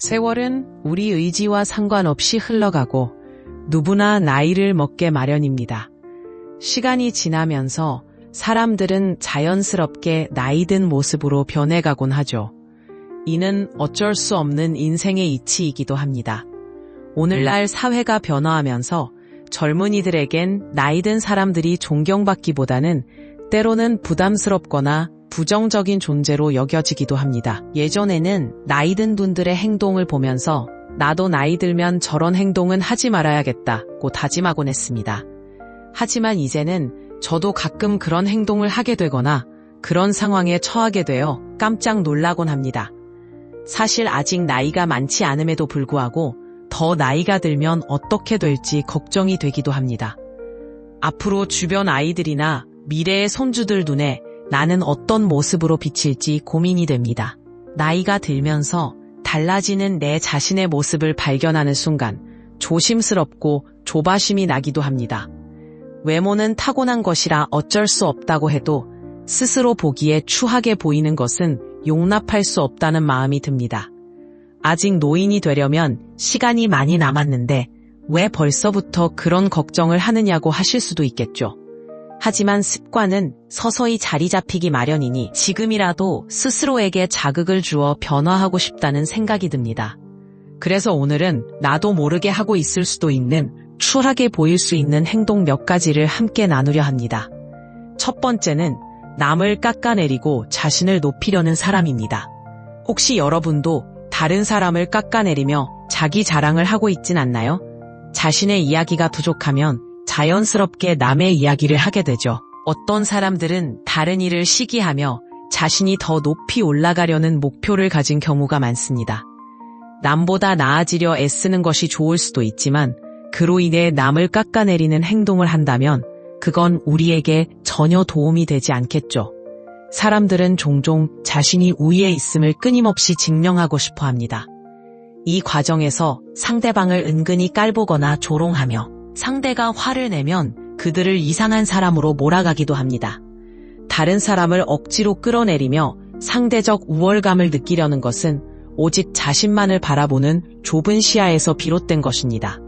세월은 우리 의지와 상관없이 흘러가고 누구나 나이를 먹게 마련입니다. 시간이 지나면서 사람들은 자연스럽게 나이든 모습으로 변해가곤 하죠. 이는 어쩔 수 없는 인생의 이치이기도 합니다. 오늘날 사회가 변화하면서 젊은이들에겐 나이든 사람들이 존경받기보다는 때로는 부담스럽거나 부정적인 존재로 여겨지기도 합니다. 예전에는 나이든 분들의 행동을 보면서 나도 나이 들면 저런 행동은 하지 말아야겠다고 다짐하곤 했습니다. 하지만 이제는 저도 가끔 그런 행동을 하게 되거나 그런 상황에 처하게 되어 깜짝 놀라곤 합니다. 사실 아직 나이가 많지 않음에도 불구하고 더 나이가 들면 어떻게 될지 걱정이 되기도 합니다. 앞으로 주변 아이들이나 미래의 손주들 눈에 나는 어떤 모습으로 비칠지 고민이 됩니다. 나이가 들면서 달라지는 내 자신의 모습을 발견하는 순간 조심스럽고 조바심이 나기도 합니다. 외모는 타고난 것이라 어쩔 수 없다고 해도 스스로 보기에 추하게 보이는 것은 용납할 수 없다는 마음이 듭니다. 아직 노인이 되려면 시간이 많이 남았는데 왜 벌써부터 그런 걱정을 하느냐고 하실 수도 있겠죠. 하지만 습관은 서서히 자리 잡히기 마련이니 지금이라도 스스로에게 자극을 주어 변화하고 싶다는 생각이 듭니다. 그래서 오늘은 나도 모르게 하고 있을 수도 있는 추하게 보일 수 있는 행동 몇 가지를 함께 나누려 합니다. 첫 번째는 남을 깎아내리고 자신을 높이려는 사람입니다. 혹시 여러분도 다른 사람을 깎아내리며 자기 자랑을 하고 있진 않나요? 자신의 이야기가 부족하면 자연스럽게 남의 이야기를 하게 되죠. 어떤 사람들은 다른 일을 시기하며 자신이 더 높이 올라가려는 목표를 가진 경우가 많습니다. 남보다 나아지려 애쓰는 것이 좋을 수도 있지만 그로 인해 남을 깎아내리는 행동을 한다면 그건 우리에게 전혀 도움이 되지 않겠죠. 사람들은 종종 자신이 우위에 있음을 끊임없이 증명하고 싶어 합니다. 이 과정에서 상대방을 은근히 깔보거나 조롱하며 상대가 화를 내면 그들을 이상한 사람으로 몰아가기도 합니다. 다른 사람을 억지로 끌어내리며 상대적 우월감을 느끼려는 것은 오직 자신만을 바라보는 좁은 시야에서 비롯된 것입니다.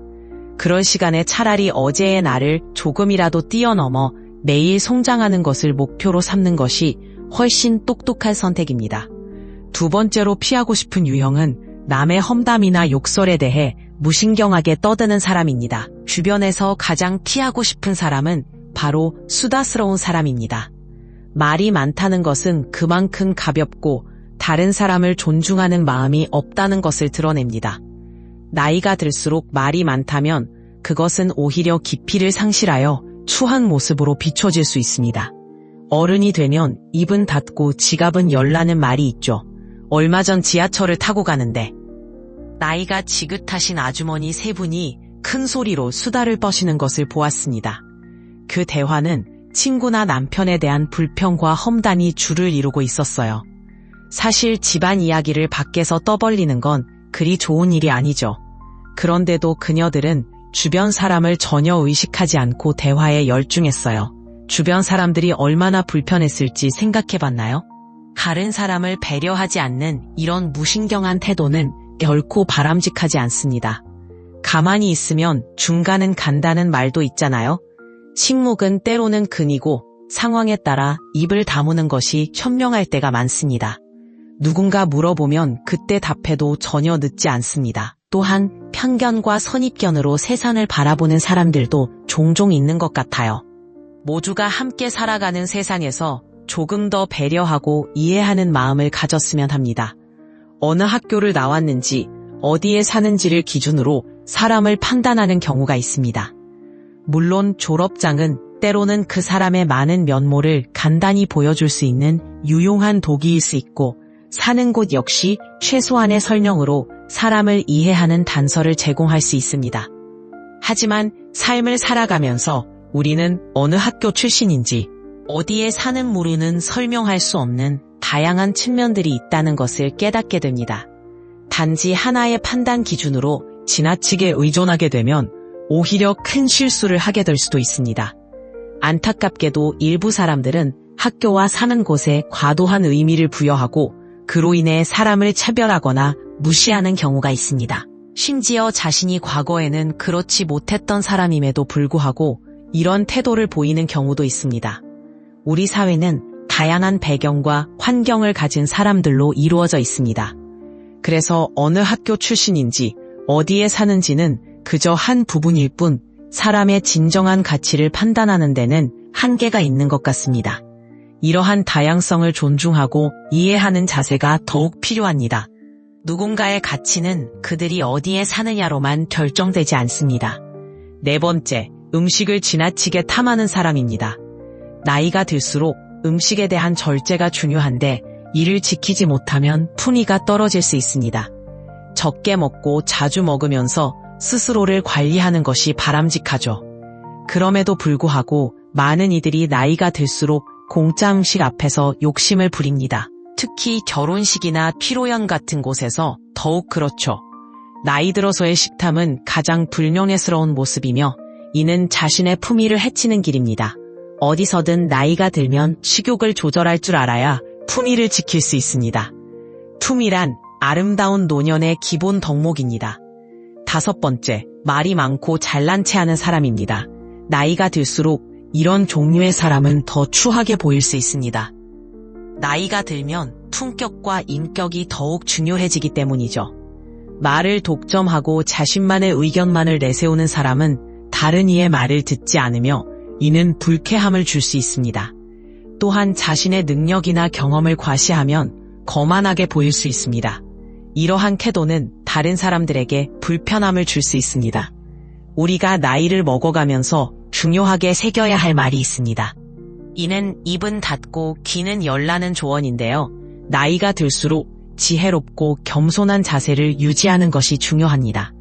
그런 시간에 차라리 어제의 나를 조금이라도 뛰어넘어 매일 성장하는 것을 목표로 삼는 것이 훨씬 똑똑한 선택입니다. 두 번째로 피하고 싶은 유형은 남의 험담이나 욕설에 대해 무신경하게 떠드는 사람입니다. 주변에서 가장 피하고 싶은 사람은 바로 수다스러운 사람입니다. 말이 많다는 것은 그만큼 가볍고 다른 사람을 존중하는 마음이 없다는 것을 드러냅니다. 나이가 들수록 말이 많다면 그것은 오히려 깊이를 상실하여 추한 모습으로 비춰질 수 있습니다. 어른이 되면 입은 닫고 지갑은 열라는 말이 있죠. 얼마 전 지하철을 타고 가는데 나이가 지긋하신 아주머니 세 분이 큰 소리로 수다를 떠시는 것을 보았습니다. 그 대화는 친구나 남편에 대한 불평과 험담이 주를 이루고 있었어요. 사실 집안 이야기를 밖에서 떠벌리는 건 그리 좋은 일이 아니죠. 그런데도 그녀들은 주변 사람을 전혀 의식하지 않고 대화에 열중했어요. 주변 사람들이 얼마나 불편했을지 생각해봤나요? 다른 사람을 배려하지 않는 이런 무신경한 태도는 결코 바람직하지 않습니다. 가만히 있으면 중간은 간다는 말도 있잖아요. 침묵은 때로는 금이고 상황에 따라 입을 다무는 것이 현명할 때가 많습니다. 누군가 물어보면 그때 답해도 전혀 늦지 않습니다. 또한 편견과 선입견으로 세상을 바라보는 사람들도 종종 있는 것 같아요. 모두가 함께 살아가는 세상에서 조금 더 배려하고 이해하는 마음을 가졌으면 합니다. 어느 학교를 나왔는지 어디에 사는지를 기준으로 사람을 판단하는 경우가 있습니다. 물론 졸업장은 때로는 그 사람의 많은 면모를 간단히 보여줄 수 있는 유용한 도구일 수 있고 사는 곳 역시 최소한의 설명으로 사람을 이해하는 단서를 제공할 수 있습니다. 하지만 삶을 살아가면서 우리는 어느 학교 출신인지 어디에 사는 무르는 설명할 수 없는 다양한 측면들이 있다는 것을 깨닫게 됩니다. 단지 하나의 판단 기준으로 지나치게 의존하게 되면 오히려 큰 실수를 하게 될 수도 있습니다. 안타깝게도 일부 사람들은 학교와 사는 곳에 과도한 의미를 부여하고 그로 인해 사람을 차별하거나 무시하는 경우가 있습니다. 심지어 자신이 과거에는 그렇지 못했던 사람임에도 불구하고 이런 태도를 보이는 경우도 있습니다. 우리 사회는 다양한 배경과 환경을 가진 사람들로 이루어져 있습니다. 그래서 어느 학교 출신인지 어디에 사는지는 그저 한 부분일 뿐 사람의 진정한 가치를 판단하는 데는 한계가 있는 것 같습니다. 이러한 다양성을 존중하고 이해하는 자세가 더욱 필요합니다. 누군가의 가치는 그들이 어디에 사느냐로만 결정되지 않습니다. 네 번째, 음식을 지나치게 탐하는 사람입니다. 나이가 들수록 음식에 대한 절제가 중요한데 이를 지키지 못하면 품위가 떨어질 수 있습니다. 적게 먹고 자주 먹으면서 스스로를 관리하는 것이 바람직하죠. 그럼에도 불구하고 많은 이들이 나이가 들수록 공짜 음식 앞에서 욕심을 부립니다. 특히 결혼식이나 피로연 같은 곳에서 더욱 그렇죠. 나이 들어서의 식탐은 가장 불명예스러운 모습이며 이는 자신의 품위를 해치는 길입니다. 어디서든 나이가 들면 식욕을 조절할 줄 알아야 품위를 지킬 수 있습니다. 품위란 아름다운 노년의 기본 덕목입니다. 다섯 번째, 말이 많고 잘난 체하는 사람입니다. 나이가 들수록 이런 종류의 사람은 더 추하게 보일 수 있습니다. 나이가 들면 품격과 인격이 더욱 중요해지기 때문이죠. 말을 독점하고 자신만의 의견만을 내세우는 사람은 다른 이의 말을 듣지 않으며 이는 불쾌함을 줄 수 있습니다. 또한 자신의 능력이나 경험을 과시하면 거만하게 보일 수 있습니다. 이러한 태도는 다른 사람들에게 불편함을 줄 수 있습니다. 우리가 나이를 먹어가면서 중요하게 새겨야 할 말이 있습니다. 이는 입은 닫고 귀는 열라는 조언인데요. 나이가 들수록 지혜롭고 겸손한 자세를 유지하는 것이 중요합니다.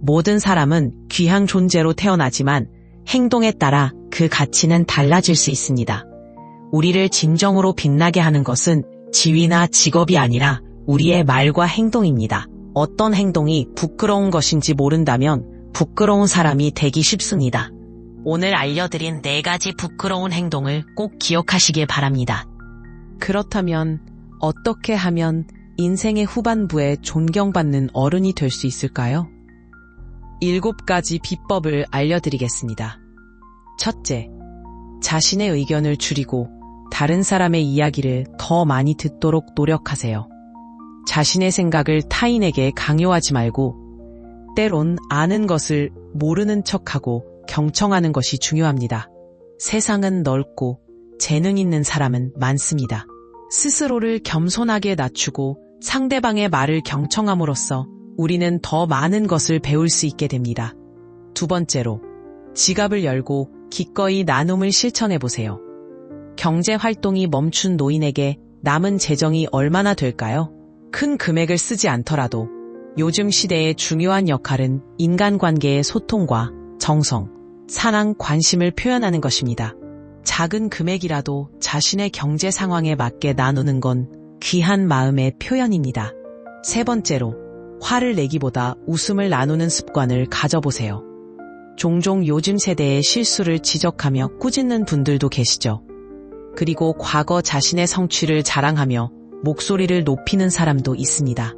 모든 사람은 귀한 존재로 태어나지만 행동에 따라 그 가치는 달라질 수 있습니다. 우리를 진정으로 빛나게 하는 것은 지위나 직업이 아니라 우리의 말과 행동입니다. 어떤 행동이 부끄러운 것인지 모른다면 부끄러운 사람이 되기 쉽습니다. 오늘 알려드린 4가지 부끄러운 행동을 꼭 기억하시길 바랍니다. 그렇다면 어떻게 하면 인생의 후반부에 존경받는 어른이 될 수 있을까요? 7가지 비법을 알려드리겠습니다. 첫째, 자신의 의견을 줄이고 다른 사람의 이야기를 더 많이 듣도록 노력하세요. 자신의 생각을 타인에게 강요하지 말고 때론 아는 것을 모르는 척하고 경청하는 것이 중요합니다. 세상은 넓고 재능 있는 사람은 많습니다. 스스로를 겸손하게 낮추고 상대방의 말을 경청함으로써 우리는 더 많은 것을 배울 수 있게 됩니다. 두 번째로, 지갑을 열고 기꺼이 나눔을 실천해보세요. 경제활동이 멈춘 노인에게 남은 재정이 얼마나 될까요? 큰 금액을 쓰지 않더라도 요즘 시대의 중요한 역할은 인간관계의 소통과 정성, 사랑, 관심을 표현하는 것입니다. 작은 금액이라도 자신의 경제 상황에 맞게 나누는 건 귀한 마음의 표현입니다. 세 번째로, 화를 내기보다 웃음을 나누는 습관을 가져보세요. 종종 요즘 세대의 실수를 지적하며 꾸짖는 분들도 계시죠. 그리고 과거 자신의 성취를 자랑하며 목소리를 높이는 사람도 있습니다.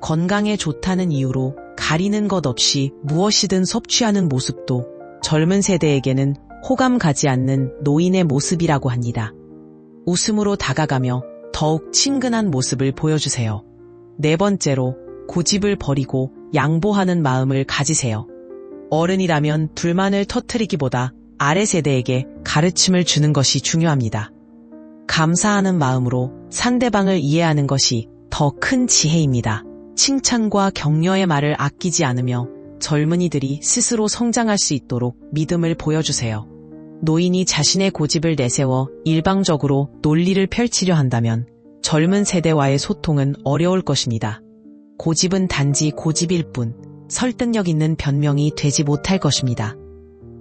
건강에 좋다는 이유로 가리는 것 없이 무엇이든 섭취하는 모습도 젊은 세대에게는 호감 가지 않는 노인의 모습이라고 합니다. 웃음으로 다가가며 더욱 친근한 모습을 보여주세요. 네 번째로, 고집을 버리고 양보하는 마음을 가지세요. 어른이라면 불만을 터뜨리기보다 아래 세대에게 가르침을 주는 것이 중요합니다. 감사하는 마음으로 상대방을 이해하는 것이 더 큰 지혜입니다. 칭찬과 격려의 말을 아끼지 않으며 젊은이들이 스스로 성장할 수 있도록 믿음을 보여주세요. 노인이 자신의 고집을 내세워 일방적으로 논리를 펼치려 한다면 젊은 세대와의 소통은 어려울 것입니다. 고집은 단지 고집일 뿐 설득력 있는 변명이 되지 못할 것입니다.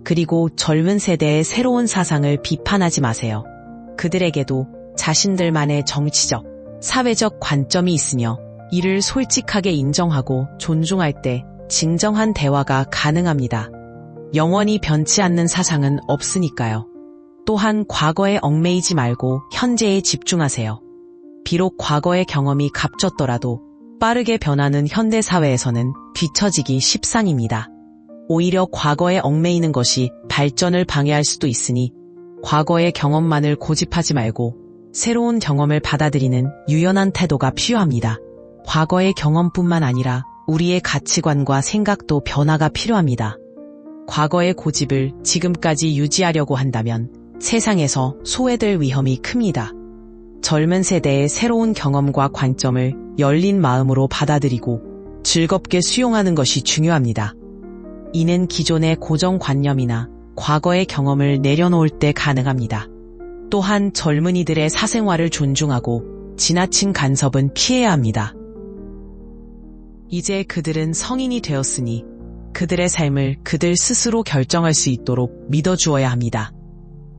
그리고 젊은 세대의 새로운 사상을 비판하지 마세요. 그들에게도 자신들만의 정치적, 사회적 관점이 있으며 이를 솔직하게 인정하고 존중할 때 진정한 대화가 가능합니다. 영원히 변치 않는 사상은 없으니까요. 또한 과거에 얽매이지 말고 현재에 집중하세요. 비록 과거의 경험이 값졌더라도 빠르게 변하는 현대사회에서는 뒤처지기 십상입니다. 오히려 과거에 얽매이는 것이 발전을 방해할 수도 있으니 과거의 경험만을 고집하지 말고 새로운 경험을 받아들이는 유연한 태도가 필요합니다. 과거의 경험뿐만 아니라 우리의 가치관과 생각도 변화가 필요합니다. 과거의 고집을 지금까지 유지하려고 한다면 세상에서 소외될 위험이 큽니다. 젊은 세대의 새로운 경험과 관점을 열린 마음으로 받아들이고 즐겁게 수용하는 것이 중요합니다. 이는 기존의 고정관념이나 과거의 경험을 내려놓을 때 가능합니다. 또한 젊은이들의 사생활을 존중하고 지나친 간섭은 피해야 합니다. 이제 그들은 성인이 되었으니 그들의 삶을 그들 스스로 결정할 수 있도록 믿어주어야 합니다.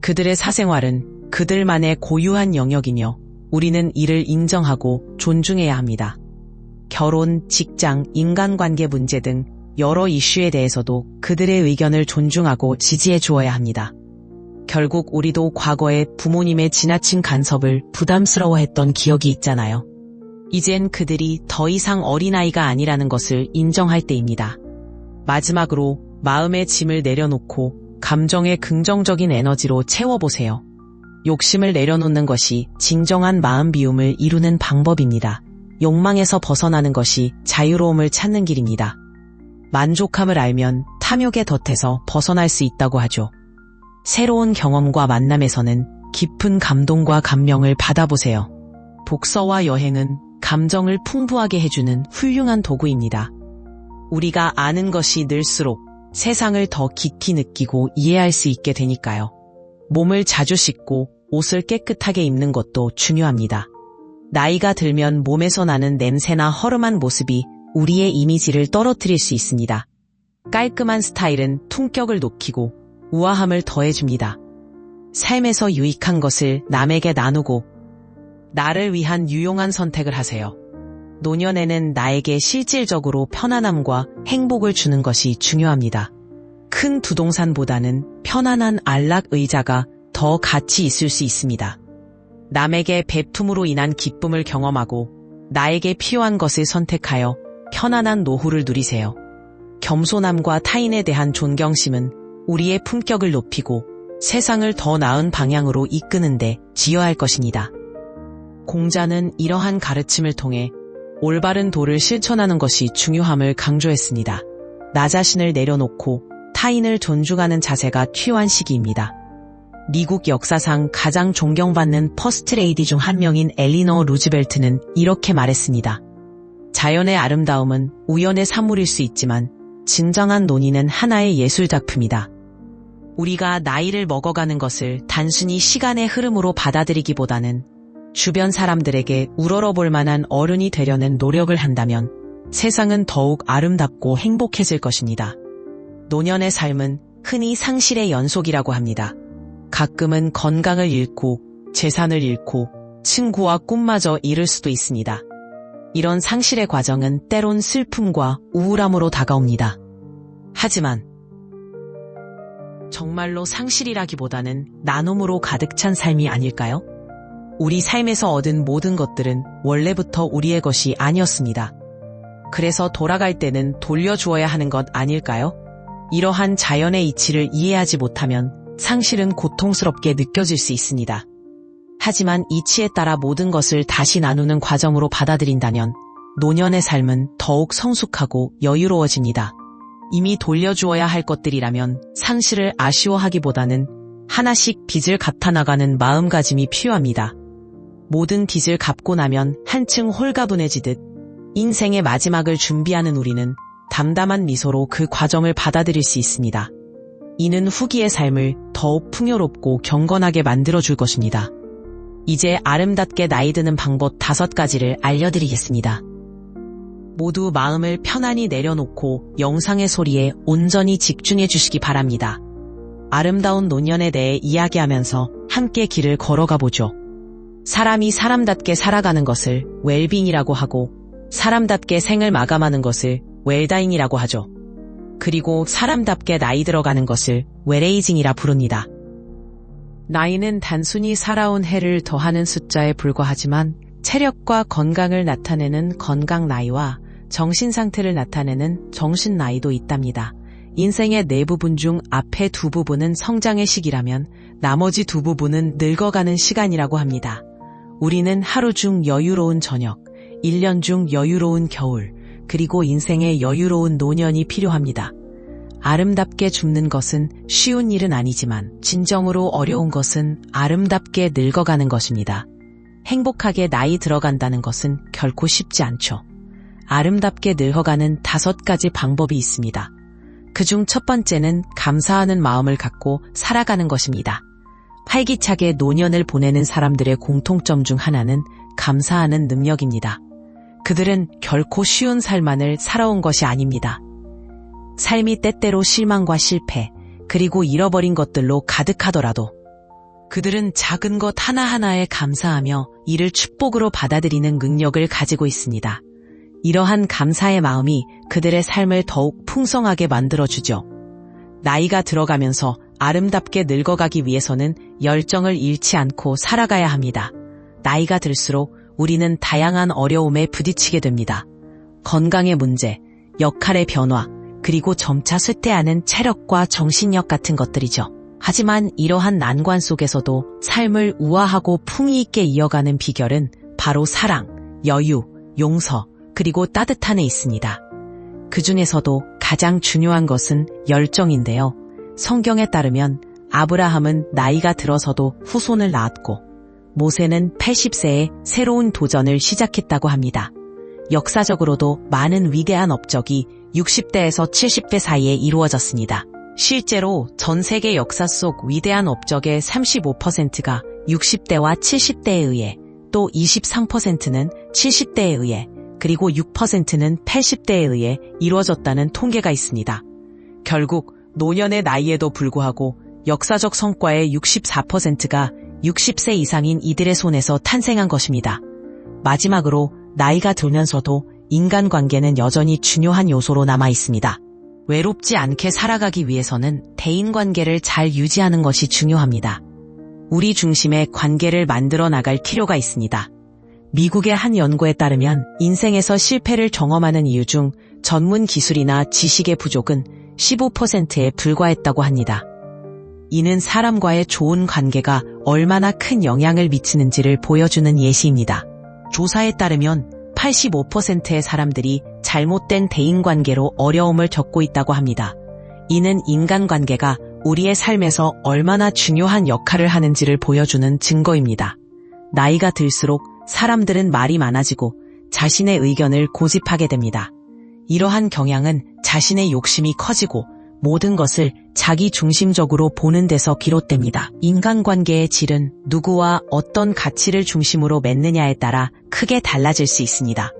그들의 사생활은 그들만의 고유한 영역이며 우리는 이를 인정하고 존중해야 합니다. 결혼, 직장, 인간관계 문제 등 여러 이슈에 대해서도 그들의 의견을 존중하고 지지해 주어야 합니다. 결국 우리도 과거에 부모님의 지나친 간섭을 부담스러워했던 기억이 있잖아요. 이젠 그들이 더 이상 어린아이가 아니라는 것을 인정할 때입니다. 마지막으로 마음의 짐을 내려놓고 감정의 긍정적인 에너지로 채워보세요. 욕심을 내려놓는 것이 진정한 마음 비움을 이루는 방법입니다. 욕망에서 벗어나는 것이 자유로움을 찾는 길입니다. 만족함을 알면 탐욕의 덫에서 벗어날 수 있다고 하죠. 새로운 경험과 만남에서는 깊은 감동과 감명을 받아보세요. 독서와 여행은 감정을 풍부하게 해주는 훌륭한 도구입니다. 우리가 아는 것이 늘수록 세상을 더 깊이 느끼고 이해할 수 있게 되니까요. 몸을 자주 씻고 옷을 깨끗하게 입는 것도 중요합니다. 나이가 들면 몸에서 나는 냄새나 허름한 모습이 우리의 이미지를 떨어뜨릴 수 있습니다. 깔끔한 스타일은 품격을 높이고 우아함을 더해줍니다. 삶에서 유익한 것을 남에게 나누고 나를 위한 유용한 선택을 하세요. 노년에는 나에게 실질적으로 편안함과 행복을 주는 것이 중요합니다. 큰 부동산보다는 편안한 안락 의자가 더 가치 있을 수 있습니다. 남에게 베품으로 인한 기쁨을 경험하고 나에게 필요한 것을 선택하여 편안한 노후를 누리세요. 겸손함과 타인에 대한 존경심은 우리의 품격을 높이고 세상을 더 나은 방향으로 이끄는데 기여할 것입니다. 공자는 이러한 가르침을 통해 올바른 도를 실천하는 것이 중요함을 강조했습니다. 나 자신을 내려놓고 타인을 존중하는 자세가 필요한 시기입니다. 미국 역사상 가장 존경받는 퍼스트레이디 중 한 명인 엘리너 루즈벨트는 이렇게 말했습니다. 자연의 아름다움은 우연의 산물일 수 있지만 진정한 논의는 하나의 예술작품이다. 우리가 나이를 먹어가는 것을 단순히 시간의 흐름으로 받아들이기보다는 주변 사람들에게 우러러볼 만한 어른이 되려는 노력을 한다면 세상은 더욱 아름답고 행복해질 것입니다. 노년의 삶은 흔히 상실의 연속이라고 합니다. 가끔은 건강을 잃고 재산을 잃고 친구와 꿈마저 잃을 수도 있습니다. 이런 상실의 과정은 때론 슬픔과 우울함으로 다가옵니다. 하지만 정말로 상실이라기보다는 나눔으로 가득 찬 삶이 아닐까요? 우리 삶에서 얻은 모든 것들은 원래부터 우리의 것이 아니었습니다. 그래서 돌아갈 때는 돌려주어야 하는 것 아닐까요? 이러한 자연의 이치를 이해하지 못하면 상실은 고통스럽게 느껴질 수 있습니다. 하지만 이치에 따라 모든 것을 다시 나누는 과정으로 받아들인다면 노년의 삶은 더욱 성숙하고 여유로워집니다. 이미 돌려주어야 할 것들이라면 상실을 아쉬워하기보다는 하나씩 빚을 갚아나가는 마음가짐이 필요합니다. 모든 빚을 갚고 나면 한층 홀가분해지듯 인생의 마지막을 준비하는 우리는 담담한 미소로 그 과정을 받아들일 수 있습니다. 이는 후기의 삶을 더욱 풍요롭고 경건하게 만들어줄 것입니다. 이제 아름답게 나이 드는 방법 5가지를 알려드리겠습니다. 모두 마음을 편안히 내려놓고 영상의 소리에 온전히 집중해 주시기 바랍니다. 아름다운 노년에 대해 이야기하면서 함께 길을 걸어가 보죠. 사람이 사람답게 살아가는 것을 웰빙이라고 하고 사람답게 생을 마감하는 것을 웰다잉이라고 하죠. 그리고 사람답게 나이 들어가는 것을 웰에이징이라 부릅니다. 나이는 단순히 살아온 해를 더하는 숫자에 불과하지만 체력과 건강을 나타내는 건강 나이와 정신 상태를 나타내는 정신 나이도 있답니다. 인생의 네 부분 중 앞에 두 부분은 성장의 시기라면 나머지 두 부분은 늙어가는 시간이라고 합니다. 우리는 하루 중 여유로운 저녁, 1년 중 여유로운 겨울, 그리고 인생의 여유로운 노년이 필요합니다. 아름답게 죽는 것은 쉬운 일은 아니지만 진정으로 어려운 것은 아름답게 늙어가는 것입니다. 행복하게 나이 들어간다는 것은 결코 쉽지 않죠. 아름답게 늙어가는 5가지 방법이 있습니다. 그중 첫 번째는 감사하는 마음을 갖고 살아가는 것입니다. 활기차게 노년을 보내는 사람들의 공통점 중 하나는 감사하는 능력입니다. 그들은 결코 쉬운 삶만을 살아온 것이 아닙니다. 삶이 때때로 실망과 실패, 그리고 잃어버린 것들로 가득하더라도 그들은 작은 것 하나하나에 감사하며 이를 축복으로 받아들이는 능력을 가지고 있습니다. 이러한 감사의 마음이 그들의 삶을 더욱 풍성하게 만들어주죠. 나이가 들어가면서 아름답게 늙어가기 위해서는 열정을 잃지 않고 살아가야 합니다. 나이가 들수록 우리는 다양한 어려움에 부딪히게 됩니다. 건강의 문제, 역할의 변화, 그리고 점차 쇠퇴하는 체력과 정신력 같은 것들이죠. 하지만 이러한 난관 속에서도 삶을 우아하고 풍의 있게 이어가는 비결은 바로 사랑, 여유, 용서, 그리고 따뜻함에 있습니다. 그 중에서도 가장 중요한 것은 열정인데요. 성경에 따르면 아브라함은 나이가 들어서도 후손을 낳았고 모세는 80세에 새로운 도전을 시작했다고 합니다. 역사적으로도 많은 위대한 업적이 60대에서 70대 사이에 이루어졌습니다. 실제로 전 세계 역사 속 위대한 업적의 35%가 60대와 70대에 의해, 또 23%는 70대에 의해, 그리고 6%는 80대에 의해 이루어졌다는 통계가 있습니다. 결국 노년의 나이에도 불구하고 역사적 성과의 64%가 60세 이상인 이들의 손에서 탄생한 것입니다. 마지막으로 나이가 들면서도 인간관계는 여전히 중요한 요소로 남아 있습니다. 외롭지 않게 살아가기 위해서는 대인관계를 잘 유지하는 것이 중요합니다. 우리 중심의 관계를 만들어 나갈 필요가 있습니다. 미국의 한 연구에 따르면 인생에서 실패를 경험하는 이유 중 전문 기술이나 지식의 부족은 15%에 불과했다고 합니다. 이는 사람과의 좋은 관계가 얼마나 큰 영향을 미치는지를 보여주는 예시입니다. 조사에 따르면 85%의 사람들이 잘못된 대인관계로 어려움을 겪고 있다고 합니다. 이는 인간관계가 우리의 삶에서 얼마나 중요한 역할을 하는지를 보여주는 증거입니다. 나이가 들수록 사람들은 말이 많아지고 자신의 의견을 고집하게 됩니다. 이러한 경향은 자신의 욕심이 커지고 모든 것을 자기 중심적으로 보는 데서 비롯됩니다. 인간관계의 질은 누구와 어떤 가치를 중심으로 맺느냐에 따라 크게 달라질 수 있습니다.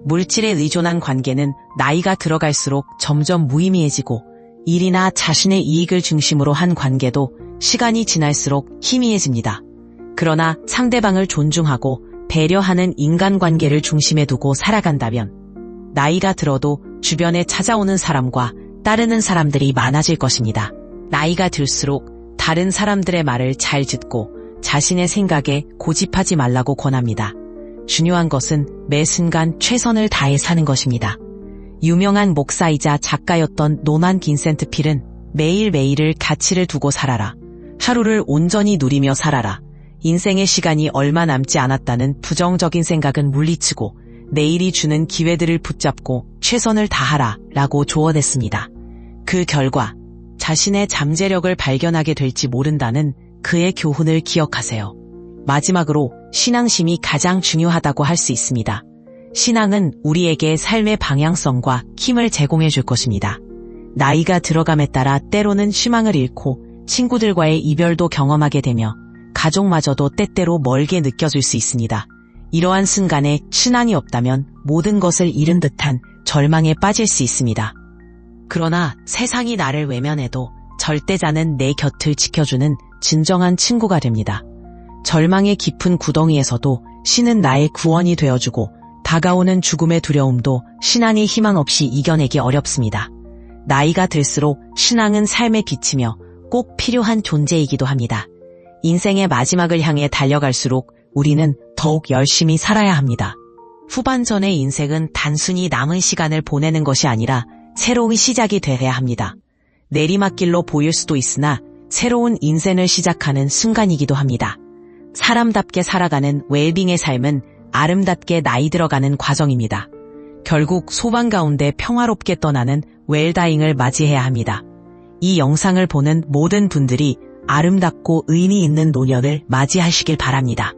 물질에 의존한 관계는 나이가 들어갈수록 점점 무의미해지고 일이나 자신의 이익을 중심으로 한 관계도 시간이 지날수록 희미해집니다. 그러나 상대방을 존중하고 배려하는 인간관계를 중심에 두고 살아간다면 나이가 들어도 주변에 찾아오는 사람과 따르는 사람들이 많아질 것입니다. 나이가 들수록 다른 사람들의 말을 잘 듣고 자신의 생각에 고집하지 말라고 권합니다. 중요한 것은 매 순간 최선을 다해 사는 것입니다. 유명한 목사이자 작가였던 노만 빈센트 필은 매일매일을 가치를 두고 살아라. 하루를 온전히 누리며 살아라. 인생의 시간이 얼마 남지 않았다는 부정적인 생각은 물리치고 내일이 주는 기회들을 붙잡고 최선을 다하라 라고 조언했습니다. 그 결과 자신의 잠재력을 발견하게 될지 모른다는 그의 교훈을 기억하세요. 마지막으로 신앙심이 가장 중요하다고 할 수 있습니다. 신앙은 우리에게 삶의 방향성과 힘을 제공해 줄 것입니다. 나이가 들어감에 따라 때로는 희망을 잃고 친구들과의 이별도 경험하게 되며 가족마저도 때때로 멀게 느껴질 수 있습니다. 이러한 순간에 신앙이 없다면 모든 것을 잃은 듯한 절망에 빠질 수 있습니다. 그러나 세상이 나를 외면해도 절대자는 내 곁을 지켜주는 진정한 친구가 됩니다. 절망의 깊은 구덩이에서도 신은 나의 구원이 되어주고 다가오는 죽음의 두려움도 신앙의 희망 없이 이겨내기 어렵습니다. 나이가 들수록 신앙은 삶의 빛이며 꼭 필요한 존재이기도 합니다. 인생의 마지막을 향해 달려갈수록 우리는 더욱 열심히 살아야 합니다. 후반전의 인생은 단순히 남은 시간을 보내는 것이 아니라 새로운 시작이 되어야 합니다. 내리막길로 보일 수도 있으나 새로운 인생을 시작하는 순간이기도 합니다. 사람답게 살아가는 웰빙의 삶은 아름답게 나이 들어가는 과정입니다. 결국 소방 가운데 평화롭게 떠나는 웰다잉을 맞이해야 합니다. 이 영상을 보는 모든 분들이 아름답고 의미 있는 노년을 맞이하시길 바랍니다.